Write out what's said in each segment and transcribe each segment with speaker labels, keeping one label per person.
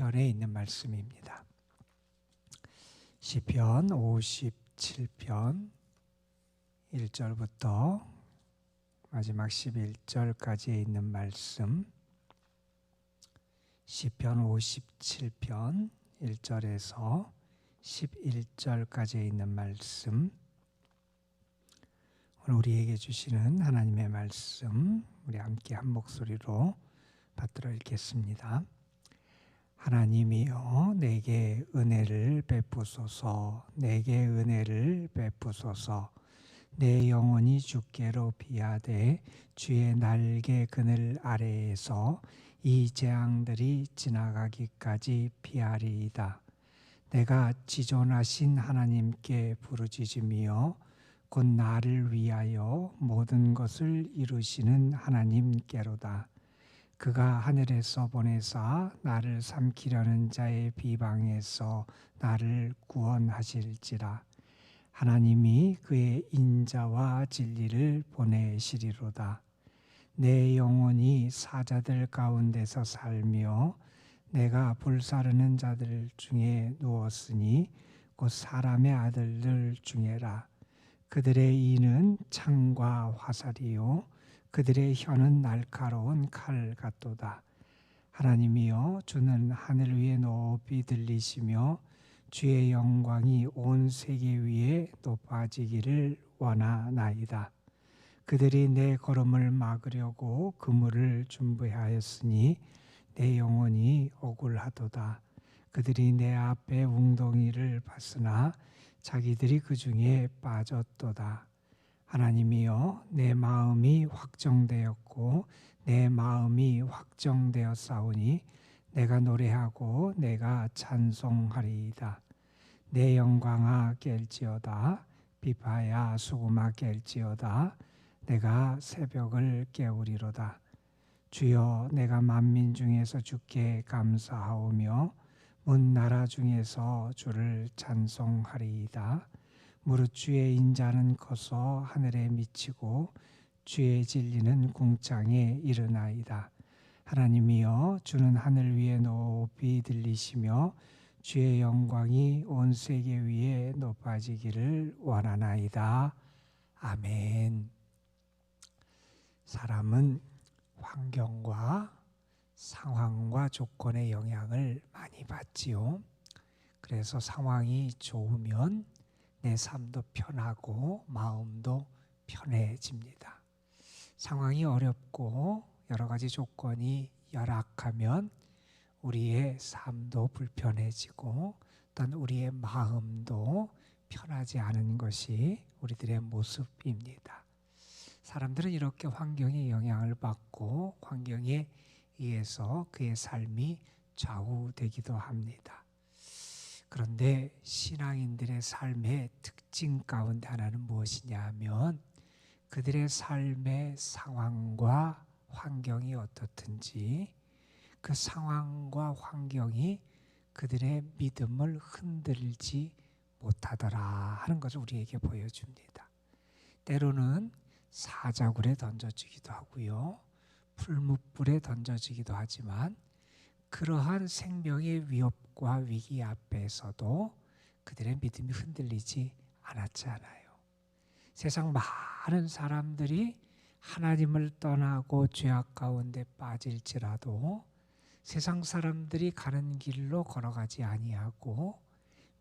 Speaker 1: 시편에 있는 말씀입니다. 시편 57편 1절부터 마지막 11절까지에 있는 말씀, 시편 57편 1절에서 11절까지에 있는 말씀, 오늘 우리에게 주시는 하나님의 말씀, 우리 함께 한 목소리로 받들어 읽겠습니다. 하나님이여, 내게 은혜를 베푸소서. 내게 은혜를 베푸소서. 내 영혼이 주께로 비하되 주의 날개 그늘 아래에서 이 재앙들이 지나가기까지 피하리이다. 내가 지존하신 하나님께 부르짖으며 곧 나를 위하여 모든 것을 이루시는 하나님께로다. 그가 하늘에서 보내사 나를 삼키려는 자의 비방에서 나를 구원하실지라. 하나님이 그의 인자와 진리를 보내시리로다. 내 영혼이 사자들 가운데서 살며 내가 불사르는 자들 중에 누웠으니 곧 사람의 아들들 중에라. 그들의 이는 창과 화살이요 그들의 혀는 날카로운 칼 같도다. 하나님이여, 주는 하늘 위에 높이 들리시며 주의 영광이 온 세계 위에 높아지기를 원하나이다. 그들이 내 걸음을 막으려고 그물을 준비하였으니 내 영혼이 억울하도다. 그들이 내 앞에 웅덩이를 봤으나 자기들이 그 중에 빠졌도다. 하나님이여, 내 마음이 확정되었고 내 마음이 확정되었사오니 내가 노래하고 내가 찬송하리이다. 내 영광아 깰지어다. 비파야 수금아 깰지어다. 내가 새벽을 깨우리로다. 주여, 내가 만민 중에서 주께 감사하오며 문 나라 중에서 주를 찬송하리이다. 무릇 주의 인자는 커서 하늘에 미치고 주의 진리는 궁창에 이르나이다. 하나님이여, 주는 하늘 위에 높이 들리시며 주의 영광이 온 세계 위에 높아지기를 원하나이다. 아멘. 사람은 환경과 상황과 조건의 영향을 많이 받지요. 그래서 상황이 좋으면 내 삶도 편하고 마음도 편해집니다. 상황이 어렵고 여러 가지 조건이 열악하면 우리의 삶도 불편해지고 또한 우리의 마음도 편하지 않은 것이 우리들의 모습입니다. 사람들은 이렇게 환경의 영향을 받고 환경에 의해서 그의 삶이 좌우되기도 합니다. 그런데 신앙인들의 삶의 특징 가운데 하나는 무엇이냐 하면 그들의 삶의 상황과 환경이 어떻든지 그 상황과 환경이 그들의 믿음을 흔들지 못하더라 하는 것을 우리에게 보여줍니다. 때로는 사자굴에 던져지기도 하고요, 풀무불에 던져지기도 하지만 그러한 생명의 위협과 위기 앞에서도 그들의 믿음이 흔들리지 않았잖아요. 세상 많은 사람들이 하나님을 떠나고 죄악 가운데 빠질지라도 세상 사람들이 가는 길로 걸어가지 아니하고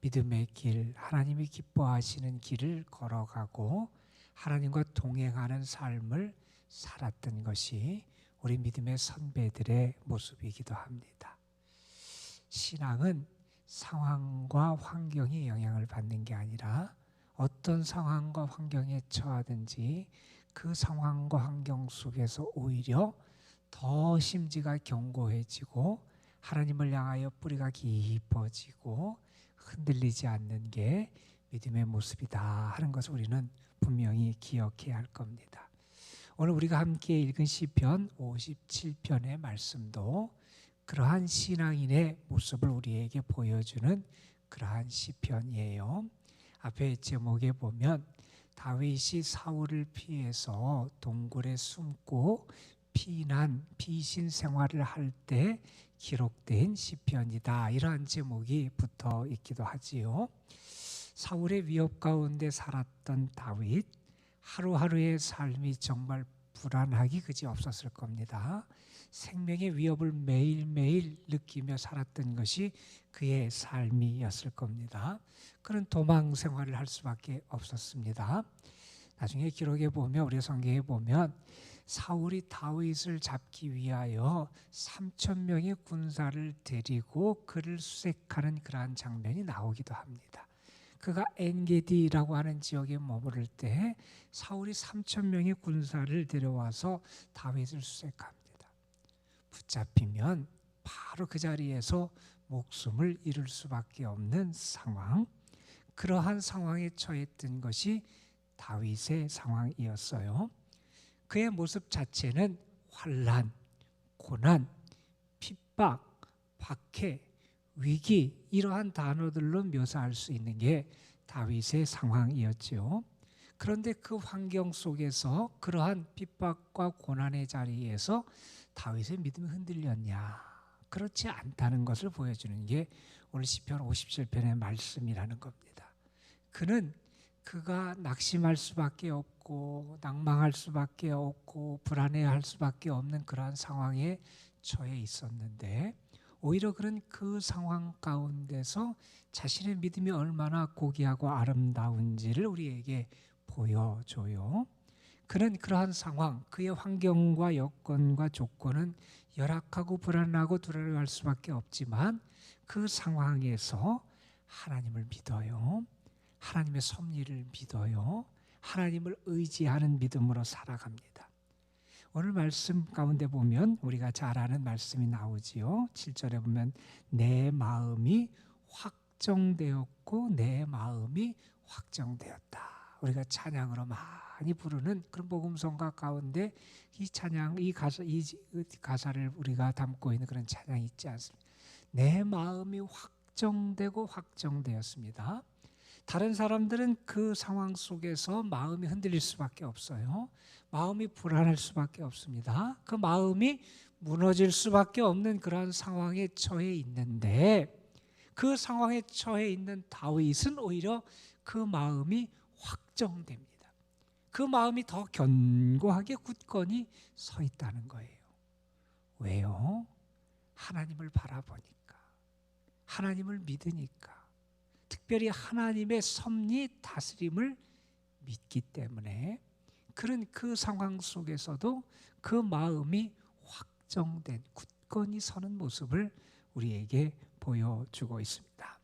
Speaker 1: 믿음의 길, 하나님이 기뻐하시는 길을 걸어가고 하나님과 동행하는 삶을 살았던 것이 우리 믿음의 선배들의 모습이기도 합니다. 신앙은 상황과 환경이 영향을 받는 게 아니라 어떤 상황과 환경에 처하든지 그 상황과 환경 속에서 오히려 더 심지가 견고해지고 하나님을 향하여 뿌리가 깊어지고 흔들리지 않는 게 믿음의 모습이다 하는 것을 우리는 분명히 기억해야 할 겁니다. 오늘 우리가 함께 읽은 시편 57편의 말씀도 그러한 신앙인의 모습을 우리에게 보여주는 그러한 시편이에요. 앞에 제목에 보면 다윗이 사울을 피해서 동굴에 숨고 피난, 피신 생활을 할 때 기록된 시편이다. 이러한 제목이 붙어 있기도 하지요. 사울의 위협 가운데 살았던 다윗, 하루하루의 삶이 정말 불안하기 그지 없었을 겁니다. 생명의 위협을 매일매일 느끼며 살았던 것이 그의 삶이었을 겁니다. 그런 도망 생활을 할 수밖에 없었습니다. 나중에 기록에 보면, 우리 성경에 보면 사울이 다윗을 잡기 위하여 3,000명의 군사를 데리고 그를 수색하는 그러한 장면이 나오기도 합니다. 그가 엔게디라고 하는 지역에 머무를 때 사울이 3,000명의 군사를 데려와서 다윗을 수색합니다. 붙잡히면 바로 그 자리에서 목숨을 잃을 수밖에 없는 상황, 그러한 상황에 처했던 것이 다윗의 상황이었어요. 그의 모습 자체는 환난, 고난, 핍박, 박해, 위기, 이러한 단어들로 묘사할 수 있는 게 다윗의 상황이었죠. 그런데 그 환경 속에서, 그러한 핍박과 고난의 자리에서 다윗의 믿음이 흔들렸냐? 그렇지 않다는 것을 보여주는 게 오늘 시편 57편의 말씀이라는 겁니다. 그가 낙심할 수밖에 없고 낭망할 수밖에 없고 불안해할 수밖에 없는 그러한 상황에 처해 있었는데, 오히려 그런 그 상황 가운데서 자신의 믿음이 얼마나 고귀하고 아름다운지를 우리에게 보여줘요. 그는 그러한 상황, 그의 환경과 여건과 조건은 열악하고 불안하고 두려워할 수밖에 없지만 그 상황에서 하나님을 믿어요. 하나님의 섭리를 믿어요. 하나님을 의지하는 믿음으로 살아갑니다. 오늘 말씀 가운데 보면 우리가 잘 아는 말씀이 나오지요. 7절에 보면 내 마음이 확정되었고 내 마음이 확정되었다. 우리가 찬양으로 많이 부르는 그런 복음성가 가운데 이 찬양, 이 가사를 우리가 담고 있는 그런 찬양이 있지 않습니까? 내 마음이 확정되고 확정되었습니다. 다른 사람들은 그 상황 속에서 마음이 흔들릴 수밖에 없어요. 마음이 불안할 수밖에 없습니다. 그 마음이 무너질 수밖에 없는 그러한 상황에 처해 있는데, 그 상황에 처해 있는 다윗은 오히려 그 마음이 확정됩니다. 그 마음이 더 견고하게 굳건히 서 있다는 거예요. 왜요? 하나님을 바라보니까, 하나님을 믿으니까, 특별히 하나님의 섭리 다스림을 믿기 때문에 그런 그 상황 속에서도 그 마음이 확정된 굳건히 서는 모습을 우리에게 보여주고 있습니다.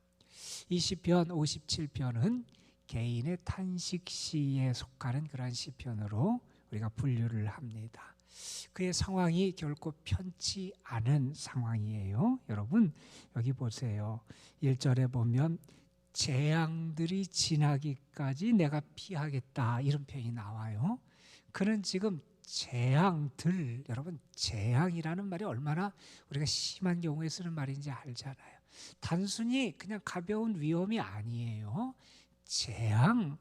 Speaker 1: 이 시편 57편은 개인의 탄식시에 속하는 그러한 시편으로 우리가 분류를 합니다. 그의 상황이 결코 편치 않은 상황이에요. 여러분 여기 보세요. 1절에 보면 재앙들이 지나기까지 내가 피하겠다, 이런 표현이 나와요. 그는 지금 재앙들, 여러분 재앙이라는 말이 얼마나 우리가 심한 경우에 쓰는 말인지 알잖아요. 단순히 그냥 가벼운 위험이 아니에요. 재앙,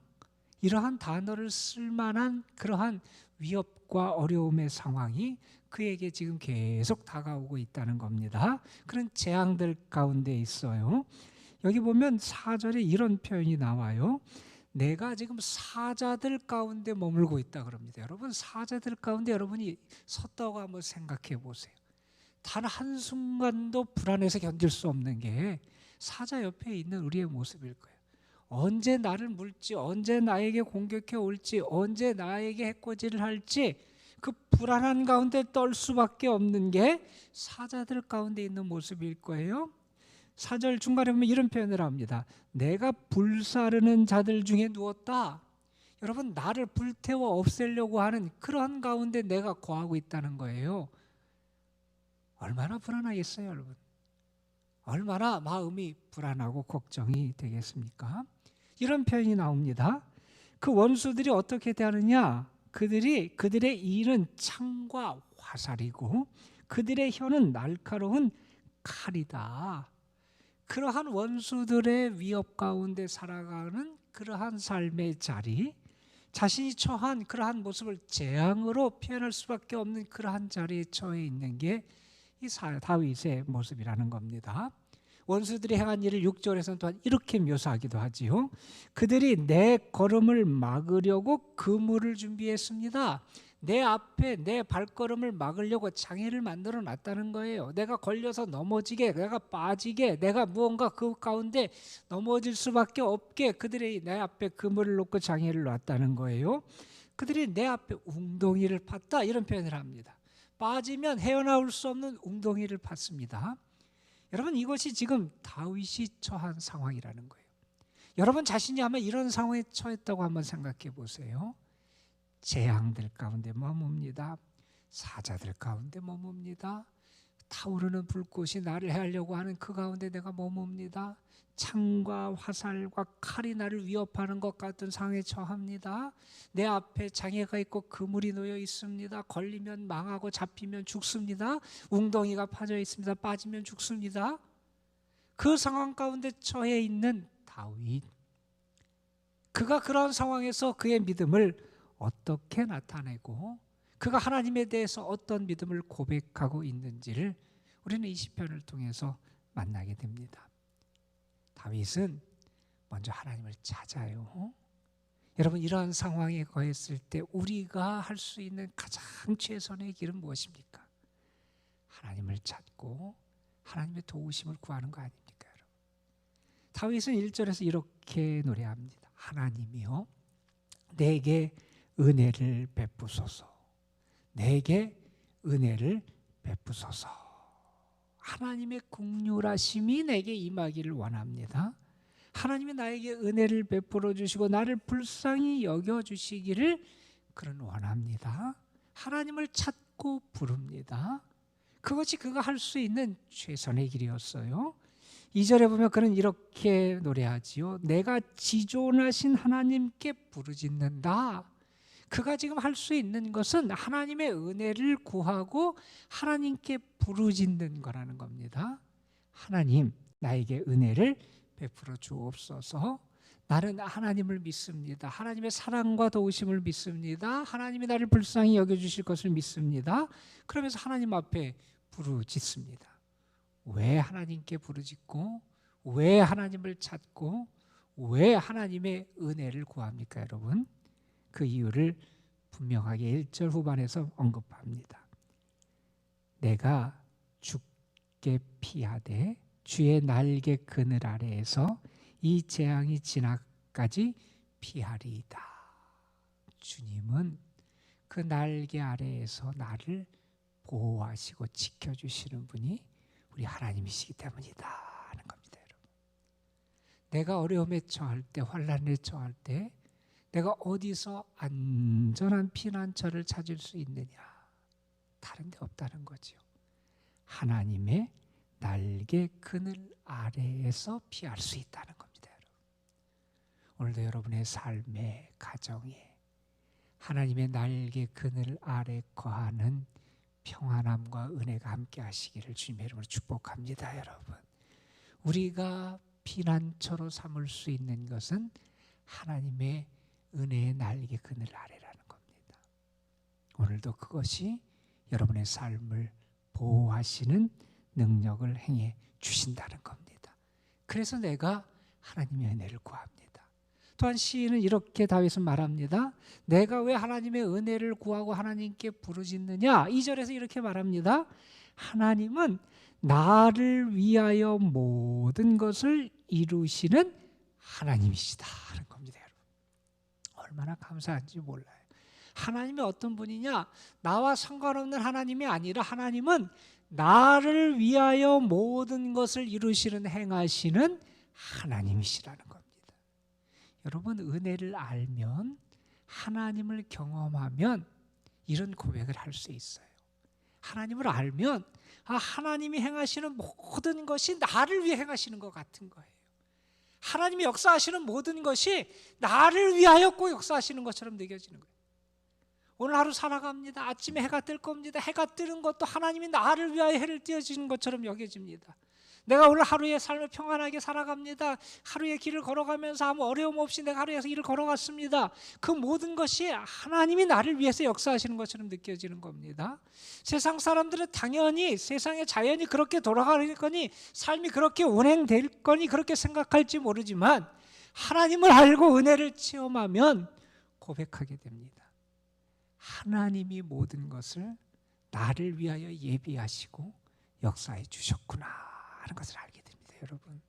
Speaker 1: 이러한 단어를 쓸 만한 그러한 위협과 어려움의 상황이 그에게 지금 계속 다가오고 있다는 겁니다. 그런 재앙들 가운데 있어요. 여기 보면 4절에 이런 표현이 나와요. 내가 지금 사자들 가운데 머물고 있다 그럽니다. 여러분 사자들 가운데 여러분이 섰다고 한번 생각해 보세요. 단 한순간도 불안해서 견딜 수 없는 게 사자 옆에 있는 우리의 모습일 거예요. 언제 나를 물지, 언제 나에게 공격해 올지, 언제 나에게 해코지를 할지, 그 불안한 가운데 떨 수밖에 없는 게 사자들 가운데 있는 모습일 거예요. 4절 중간에 보면 이런 표현을 합니다. 내가 불사르는 자들 중에 누웠다. 여러분 나를 불태워 없애려고 하는 그러한 가운데 내가 거하고 있다는 거예요. 얼마나 불안하겠어요, 여러분? 얼마나 마음이 불안하고 걱정이 되겠습니까? 이런 표현이 나옵니다. 그 원수들이 어떻게 대하느냐? 그들의 일은 창과 화살이고 그들의 혀는 날카로운 칼이다. 그러한 원수들의 위협 가운데 살아가는 그러한 삶의 자리, 자신이 처한 그러한 모습을 재앙으로 표현할 수밖에 없는 그러한 자리에 처해 있는 게 이 다윗의 모습이라는 겁니다. 원수들이 행한 일을 6절에서는 또한 이렇게 묘사하기도 하지요. 그들이 내 걸음을 막으려고 그물을 준비했습니다. 내 앞에 내 발걸음을 막으려고 장애를 만들어 놨다는 거예요. 내가 걸려서 넘어지게, 내가 빠지게, 내가 무언가 그 가운데 넘어질 수밖에 없게 그들이 내 앞에 그물을 놓고 장애를 놨다는 거예요. 그들이 내 앞에 웅덩이를 팠다, 이런 표현을 합니다. 빠지면 헤어나올 수 없는 웅덩이를 팠습니다. 여러분, 이것이 지금 다윗이 처한 상황이라는 거예요. 여러분 자신이 아마 이런 상황에 처했다고 한번 생각해 보세요. 재앙들 가운데 머뭅니다. 사자들 가운데 머뭅니다. 타오르는 불꽃이 나를 해하려고 하는 그 가운데 내가 머뭅니다. 창과 화살과 칼이 나를 위협하는 것 같은 상황에 처합니다. 내 앞에 장애가 있고 그물이 놓여 있습니다. 걸리면 망하고 잡히면 죽습니다. 웅덩이가 파져 있습니다. 빠지면 죽습니다. 그 상황 가운데 처해 있는 다윗, 그가 그런 상황에서 그의 믿음을 어떻게 나타내고 그가 하나님에 대해서 어떤 믿음을 고백하고 있는지를 우리는 이 시편을 통해서 만나게 됩니다. 다윗은 먼저 하나님을 찾아요. 여러분, 이러한 상황에 거했을 때 우리가 할 수 있는 가장 최선의 길은 무엇입니까? 하나님을 찾고 하나님의 도우심을 구하는 거 아닙니까, 여러분? 다윗은 1절에서 이렇게 노래합니다. 하나님이여 내게 은혜를 베푸소서. 내게 은혜를 베푸소서. 하나님의 긍휼하심이 내게 임하기를 원합니다. 하나님이 나에게 은혜를 베풀어 주시고 나를 불쌍히 여겨 주시기를 그는 원합니다. 하나님을 찾고 부릅니다. 그것이 그가 할 수 있는 최선의 길이었어요. 2절에 보면 그는 이렇게 노래하지요. 내가 지존하신 하나님께 부르짖는다. 그가 지금 할 수 있는 것은 하나님의 은혜를 구하고 하나님께 부르짖는 거라는 겁니다. 하나님, 나에게 은혜를 베풀어 주옵소서. 나는 하나님을 믿습니다. 하나님의 사랑과 도우심을 믿습니다. 하나님이 나를 불쌍히 여겨주실 것을 믿습니다. 그러면서 하나님 앞에 부르짖습니다. 왜 하나님께 부르짖고 왜 하나님을 찾고 왜 하나님의 은혜를 구합니까, 여러분? 그 이유를 분명하게 1절 후반에서 언급합니다. 내가 죽게 피하되 주의 날개 그늘 아래에서 이 재앙이 지나까지 피하리이다. 주님은 그 날개 아래에서 나를 보호하시고 지켜주시는 분이 우리 하나님이시기 때문이다 하는 겁니다, 여러분. 내가 어려움에 처할 때, 환난에 처할 때 내가 어디서 안전한 피난처를 찾을 수 있느냐? 다른 데 없다는 거죠. 하나님의 날개 그늘 아래에서 피할 수 있다는 겁니다, 여러분. 오늘도 여러분의 삶의 가정에 하나님의 날개 그늘 아래 거하는 평안함과 은혜가 함께 하시기를 주님의 이름으로 축복합니다, 여러분. 우리가 피난처로 삼을 수 있는 것은 하나님의 은혜의 날개 그늘 아래라는 겁니다. 오늘도 그것이 여러분의 삶을 보호하시는 능력을 행해 주신다는 겁니다. 그래서 내가 하나님의 은혜를 구합니다. 또한 시인은 이렇게 다윗은 말합니다. 내가 왜 하나님의 은혜를 구하고 하나님께 부르짖느냐? 2절에서 이렇게 말합니다. 하나님은 나를 위하여 모든 것을 이루시는 하나님이시다 하는 겁니다. 얼마나 감사한지 몰라요. 하나님이 어떤 분이냐? 나와 상관없는 하나님이 아니라 하나님은 나를 위하여 모든 것을 이루시는 행하시는 하나님이시라는 겁니다. 여러분, 은혜를 알면, 하나님을 경험하면 이런 고백을 할 수 있어요. 하나님을 알면 하나님이 행하시는 모든 것이 나를 위해 행하시는 것 같은 거예요. 하나님이 역사하시는 모든 것이 나를 위하여 꼭 역사하시는 것처럼 느껴지는 거예요. 오늘 하루 살아갑니다. 아침에 해가 뜰 겁니다. 해가 뜨는 것도 하나님이 나를 위하여 해를 띄워주시는 것처럼 여겨집니다. 내가 오늘 하루의 삶을 평안하게 살아갑니다. 하루의 길을 걸어가면서 아무 어려움 없이 내가 하루의 길을 걸어갔습니다. 그 모든 것이 하나님이 나를 위해서 역사하시는 것처럼 느껴지는 겁니다. 세상 사람들은 당연히 세상의 자연이 그렇게 돌아가는 거니, 삶이 그렇게 운행될 거니 그렇게 생각할지 모르지만, 하나님을 알고 은혜를 체험하면 고백하게 됩니다. 하나님이 모든 것을 나를 위하여 예비하시고 역사해 주셨구나 하는 것을 알게 됩니다. 여러분,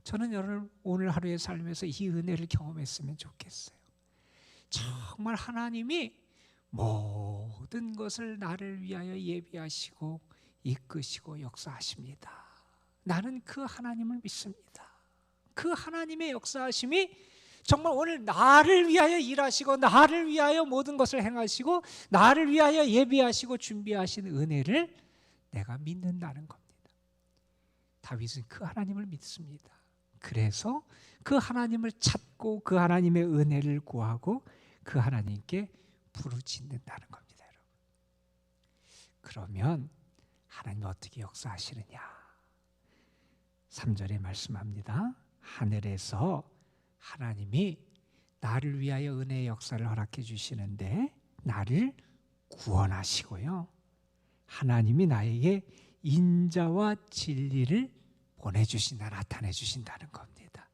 Speaker 1: 저는 오늘 하루의 삶에서 이 은혜를 경험했으면 좋겠어요. 정말 하나님이 모든 것을 나를 위하여 예비하시고 이끄시고 역사하십니다. 나는 그 하나님을 믿습니다. 그 하나님의 역사하심이 정말 오늘 나를 위하여 일하시고 나를 위하여 모든 것을 행하시고 나를 위하여 예비하시고 준비하신 은혜를 내가 믿는다는 겁니다. 다윗은 그 하나님을 믿습니다. 그래서 그 하나님을 찾고 그 하나님의 은혜를 구하고 그 하나님께 부르짖는다는 겁니다. 여러분, 그러면 하나님 어떻게 역사하시느냐? 3절에 말씀합니다. 하늘에서 하나님이 나를 위하여 은혜의 역사를 허락해 주시는데 나를 구원하시고요, 하나님이 나에게 인자와 진리를 보내주신다, 나타내 주신다는 겁니다.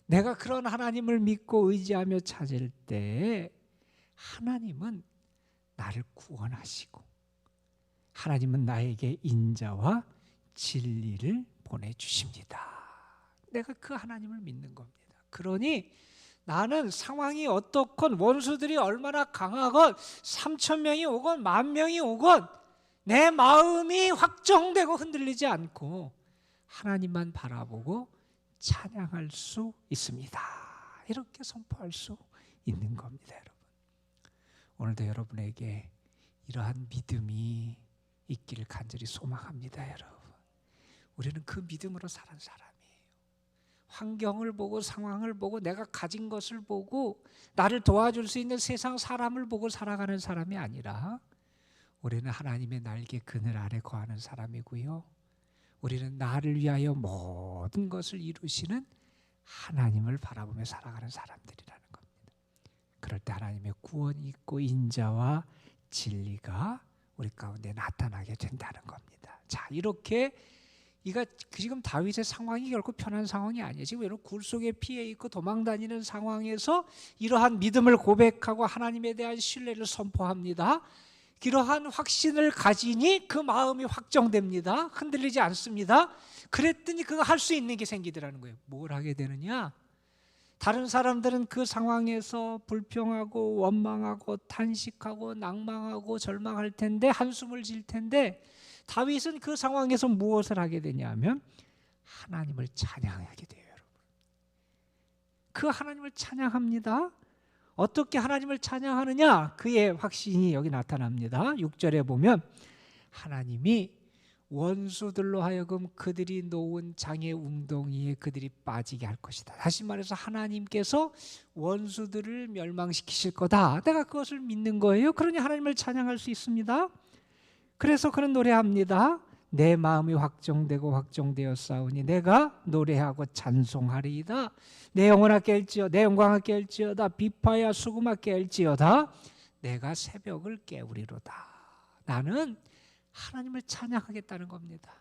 Speaker 1: 내가 그런 하나님을 믿고 의지하며 찾을 때 하나님은 나를 구원하시고 하나님은 나에게 인자와 진리를 보내주십니다. 내가 그 하나님을 믿는 겁니다. 그러니 나는 상황이 어떻건 원수들이 얼마나 강하건 3,000명이 오건 10,000명이 오건 내 마음이 확정되고 흔들리지 않고 하나님만 바라보고 찬양할 수 있습니다. 이렇게 선포할 수 있는 겁니다. 여러분, 오늘도 여러분에게 이러한 믿음이 있기를 간절히 소망합니다. 여러분, 우리는 그 믿음으로 사는 사람이에요. 환경을 보고 상황을 보고 내가 가진 것을 보고 나를 도와줄 수 있는 세상 사람을 보고 살아가는 사람이 아니라 우리는 하나님의 날개 그늘 아래 거하는 사람이고요, 우리는 나를 위하여 모든 것을 이루시는 하나님을 바라보며 살아가는 사람들이라는 겁니다. 그럴 때 하나님의 구원이 있고 인자와 진리가 우리 가운데 나타나게 된다는 겁니다. 자, 이렇게 이가 지금 다윗의 상황이 결코 편한 상황이 아니에요. 지금 여러분 굴 속에 피해 있고 도망다니는 상황에서 이러한 믿음을 고백하고 하나님에 대한 신뢰를 선포합니다. 이러한 확신을 가지니 그 마음이 확정됩니다. 흔들리지 않습니다. 그랬더니 그거 할 수 있는 게 생기더라는 거예요. 뭘 하게 되느냐? 다른 사람들은 그 상황에서 불평하고 원망하고 탄식하고 낭망하고 절망할 텐데, 한숨을 질 텐데, 다윗은 그 상황에서 무엇을 하게 되냐면 하나님을 찬양하게 돼요. 여러분, 그 하나님을 찬양합니다. 어떻게 하나님을 찬양하느냐? 그의 확신이 여기 나타납니다. 6절에 보면 하나님이 원수들로 하여금 그들이 놓은 장의 웅덩이에 그들이 빠지게 할 것이다. 다시 말해서 하나님께서 원수들을 멸망시키실 거다. 내가 그것을 믿는 거예요. 그러니 하나님을 찬양할 수 있습니다. 그래서 그는 노래합니다. 내 마음이 확정되고 확정되었사오니 내가 노래하고 찬송하리이다. 내 영혼아 깰지어다, 내 영광아 깰지어다, 비파야 수금아 깰지어다. 내가 새벽을 깨우리로다. 나는 하나님을 찬양하겠다는 겁니다.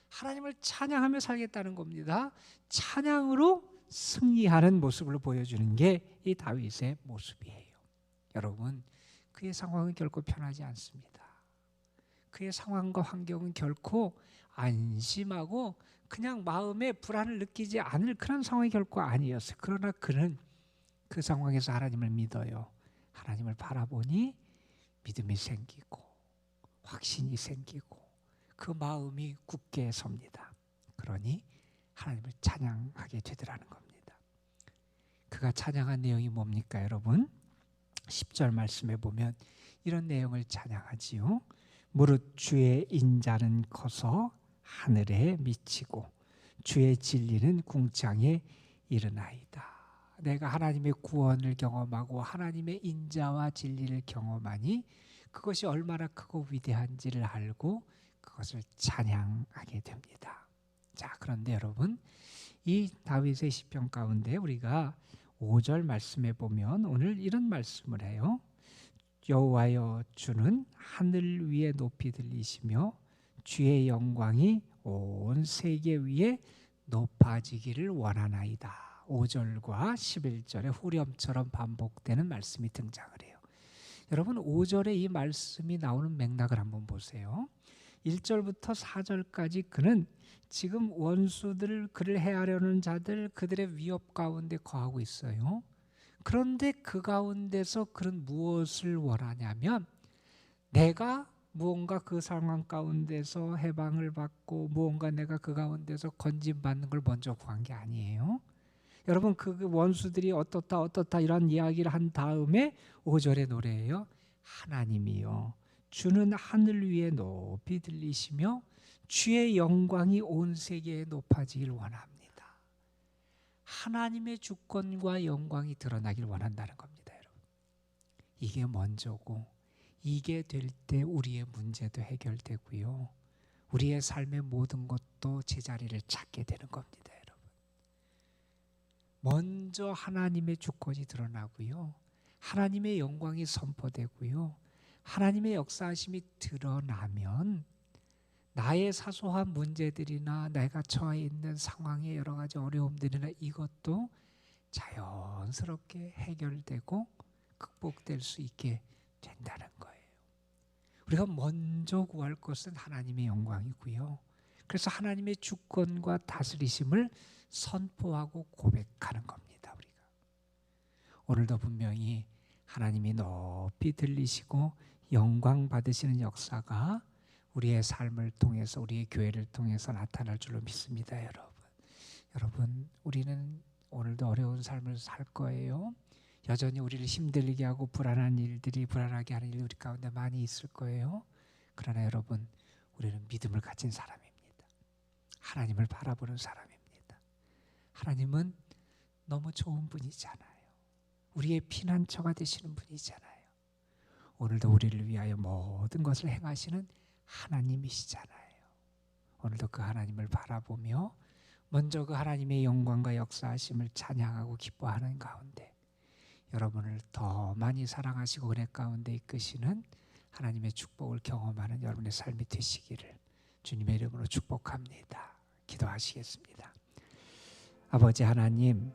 Speaker 1: 하나님을 찬양하며 살겠다는 겁니다. 찬양으로 승리하는 모습을 보여주는 게 이 다윗의 모습이에요. 여러분, 그의 상황은 결코 편하지 않습니다. 그의 상황과 환경은 결코 안심하고 그냥 마음에 불안을 느끼지 않을 그런 상황이 결코 아니었어요. 그러나 그는 그 상황에서 하나님을 믿어요. 하나님을 바라보니 믿음이 생기고 확신이 생기고 그 마음이 굳게 섭니다. 그러니 하나님을 찬양하게 되더라는 겁니다. 그가 찬양한 내용이 뭡니까, 여러분? 10절 말씀에 보면 이런 내용을 찬양하지요. 무릇 주의 인자는 커서 하늘에 미치고 주의 진리는 궁창에 이르나이다. 내가 하나님의 구원을 경험하고 하나님의 인자와 진리를 경험하니 그것이 얼마나 크고 위대한지를 알고 그것을 찬양하게 됩니다. 자, 그런데 여러분, 이 다윗의 시편 가운데 우리가 5절 말씀에 보면 오늘 이런 말씀을 해요. 여호와여, 주는 하늘 위에 높이 들리시며 주의 영광이 온 세계 위에 높아지기를 원하나이다. 5절과 11절에 후렴처럼 반복되는 말씀이 등장을 해요. 여러분, 5절에 이 말씀이 나오는 맥락을 한번 보세요. 1절부터 4절까지 그는 지금 원수들, 그를 해하려는 자들, 그들의 위협 가운데 거하고 있어요. 그런데 그 가운데서 그는 무엇을 원하냐면, 내가 무언가 그 상황 가운데서 해방을 받고 무언가 내가 그 가운데서 건진받는 걸 먼저 구한 게 아니에요. 여러분, 그 원수들이 어떻다 이런 이야기를 한 다음에 5절의 노래예요. 하나님이여, 주는 하늘 위에 높이 들리시며 주의 영광이 온 세계에 높아지길 원합니다. 하나님의 주권과 영광이 드러나길 원한다는 겁니다, 여러분. 이게 먼저고, 이게 될 때 우리의 문제도 해결되고요, 우리의 삶의 모든 것도 제자리를 찾게 되는 겁니다, 여러분. 먼저 하나님의 주권이 드러나고요, 하나님의 영광이 선포되고요, 하나님의 역사하심이 드러나면 나의 사소한 문제들이나 내가 처해 있는 상황의 여러 가지 어려움들이나 이것도 자연스럽게 해결되고 극복될 수 있게 된다는 거예요. 우리가 먼저 구할 것은 하나님의 영광이고요, 그래서 하나님의 주권과 다스리심을 선포하고 고백하는 겁니다. 우리가 오늘도 분명히 하나님이 높이 들리시고 영광 받으시는 역사가 우리의 삶을 통해서, 우리의 교회를 통해서 나타날 줄로 믿습니다. 여러분, 우리는 오늘도 어려운 삶을 살 거예요. 여전히 우리를 힘들게 하고 불안한 일들이, 불안하게 하는 일이 우리 가운데 많이 있을 거예요. 그러나 여러분, 우리는 믿음을 가진 사람입니다. 하나님을 바라보는 사람입니다. 하나님은 너무 좋은 분이잖아요. 우리의 피난처가 되시는 분이잖아요. 오늘도 우리를 위하여 모든 것을 행하시는 하나님이시잖아요. 오늘도 그 하나님을 바라보며 먼저 그 하나님의 영광과 역사하심을 찬양하고 기뻐하는 가운데 여러분을 더 많이 사랑하시고 은혜 가운데 이끄시는 하나님의 축복을 경험하는 여러분의 삶이 되시기를 주님의 이름으로 축복합니다. 기도하시겠습니다. 아버지 하나님,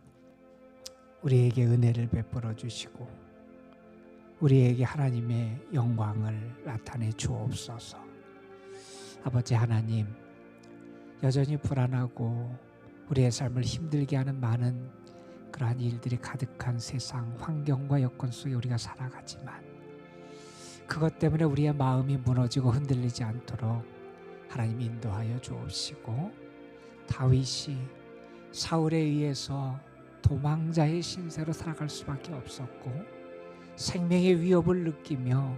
Speaker 1: 우리에게 은혜를 베풀어 주시고 우리에게 하나님의 영광을 나타내 주옵소서. 아버지 하나님, 여전히 불안하고 우리의 삶을 힘들게 하는 많은 그러한 일들이 가득한 세상 환경과 여건 속에 우리가 살아가지만 그것 때문에 우리의 마음이 무너지고 흔들리지 않도록 하나님 인도하여 주옵시고, 다윗이 사울에 의해서 도망자의 신세로 살아갈 수밖에 없었고 생명의 위협을 느끼며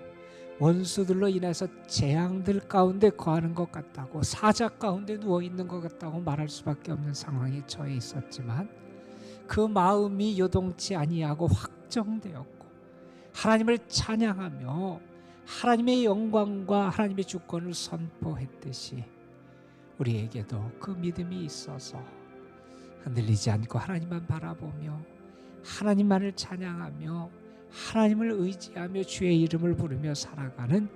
Speaker 1: 원수들로 인해서 재앙들 가운데 거하는 것 같다고, 사자 가운데 누워있는 것 같다고 말할 수밖에 없는 상황에 처해 있었지만 그 마음이 요동치 아니하고 확정되었고 하나님을 찬양하며 하나님의 영광과 하나님의 주권을 선포했듯이 우리에게도 그 믿음이 있어서 흔들리지 않고 하나님만 바라보며 하나님만을 찬양하며 하나님을 의지하며 주의 이름을 부르며 살아가는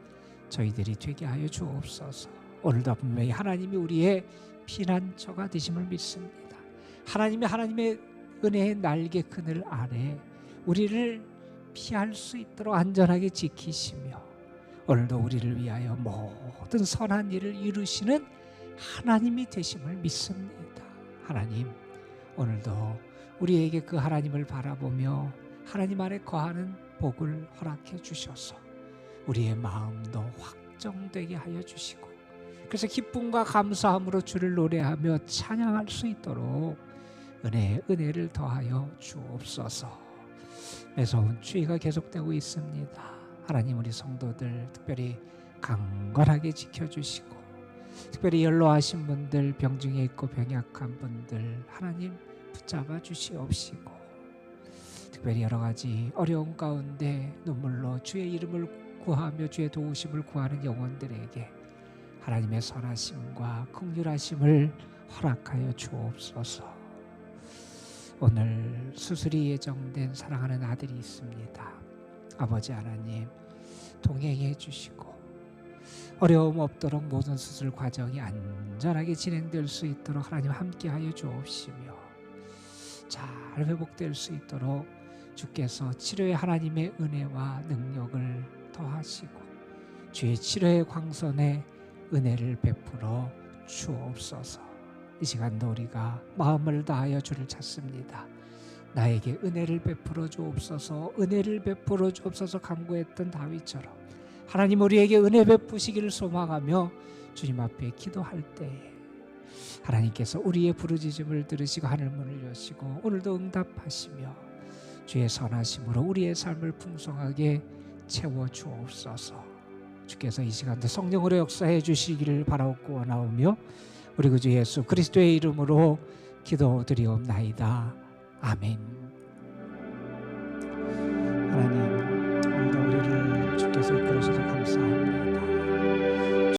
Speaker 1: 저희들이 되게 하여 주옵소서. 오늘도 분명히 하나님이 우리의 피난처가 되심을 믿습니다. 하나님의 은혜의 날개 그늘 아래 우리를 피할 수 있도록 안전하게 지키시며 오늘도 우리를 위하여 모든 선한 일을 이루시는 하나님이 되심을 믿습니다. 하나님, 오늘도 우리에게 그 하나님을 바라보며 하나님 안에 거하는 복을 허락해 주셔서 우리의 마음도 확정되게 하여 주시고 그래서 기쁨과 감사함으로 주를 노래하며 찬양할 수 있도록 은혜를 더하여 주옵소서. 매서운 추위가 계속되고 있습니다. 하나님, 우리 성도들 특별히 강건하게 지켜주시고 특별히 연로하신 분들, 병중에 있고 병약한 분들 하나님 붙잡아 주시옵시고 특별히 여러 가지 어려운 가운데 눈물로 주의 이름을 구하며 주의 도우심을 구하는 영혼들에게 하나님의 선하심과 긍휼하심을 허락하여 주옵소서. 오늘 수술이 예정된 사랑하는 아들이 있습니다. 아버지 하나님 동행해 주시고 어려움 없도록 모든 수술 과정이 안전하게 진행될 수 있도록 하나님 함께하여 주옵시며 잘 회복될 수 있도록 주께서 치료의 하나님의 은혜와 능력을 더하시고 주의 치료의 광선에 은혜를 베풀어 주옵소서. 이 시간도 우리가 마음을 다하여 주를 찾습니다. 나에게 은혜를 베풀어 주옵소서, 은혜를 베풀어 주옵소서 간구했던 다윗처럼 하나님 우리에게 은혜 베푸시기를 소망하며 주님 앞에 기도할 때에 하나님께서 우리의 부르짖음을 들으시고 하늘문을 여시고 오늘도 응답하시며 주의 선하심으로 우리의 삶을 풍성하게 채워 주옵소서. 주께서 이 시간도 성령으로 역사해 주시기를 바라옵고 원하오며 우리 구주 예수 그리스도의 이름으로 기도드리옵나이다. 아멘. 하나님 오늘도 우리를 주께서